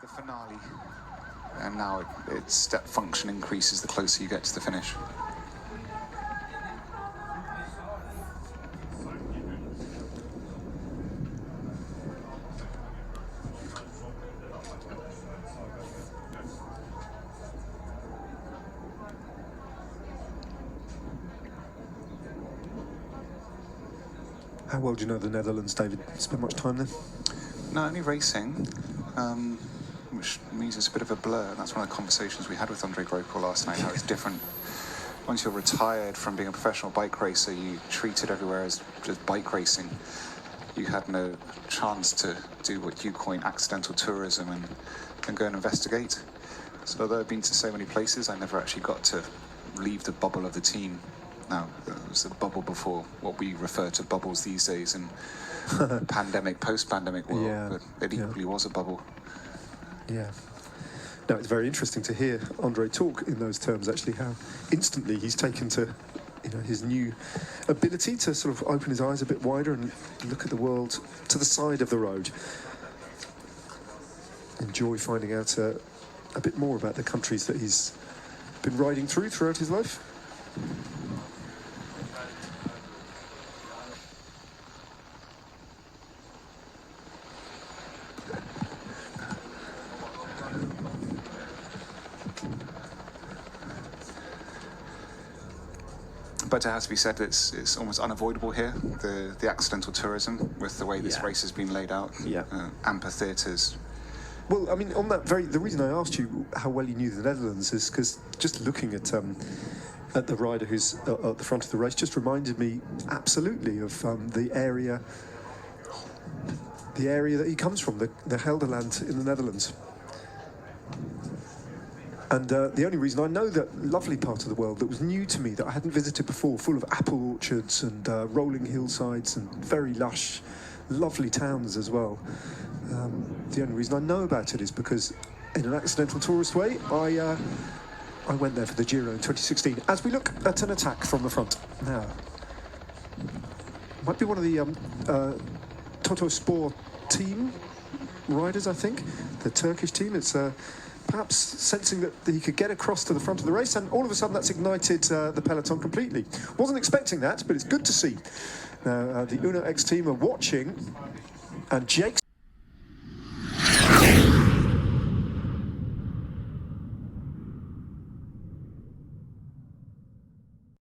the finale, and now its step function increases the closer you get to the finish. How well do you know the Netherlands, David? Spent much time there? No, only racing, which means it's a bit of a blur. And that's one of the conversations we had with Andre Gropel last night, how it's different. Once you're retired from being a professional bike racer, you treat it everywhere as just bike racing. You had no chance to do what you coin accidental tourism and go and investigate. So although I've been to so many places, I never actually got to leave the bubble of the team. Now, it was a bubble before what we refer to bubbles these days in pandemic, post-pandemic world, Yeah, but it equally was a bubble. Yeah. No, it's very interesting to hear Andre talk in those terms, actually, how instantly he's taken to his new ability to sort of open his eyes a bit wider and look at the world to the side of the road. Enjoy finding out a bit more about the countries that he's been riding throughout his life. But it has to be said that it's almost unavoidable here, the accidental tourism, with the way this race has been laid out. Yeah. Amphitheatres. Well, I mean, on that the reason I asked you how well you knew the Netherlands is because just looking at the rider who's at the front of the race just reminded me absolutely of the area that he comes from, the Gelderland in the Netherlands. And the only reason I know that lovely part of the world that was new to me, that I hadn't visited before, full of apple orchards and rolling hillsides and very lush, lovely towns as well. The only reason I know about it is because, in an accidental tourist way, I went there for the Giro in 2016. As we look at an attack from the front now, might be one of the Toto Sport team riders, I think, the Turkish team. It's perhaps sensing that he could get across to the front of the race, and all of a sudden that's ignited the peloton completely. Wasn't expecting that, but it's good to see. Now, the Uno X team are watching, and Jake's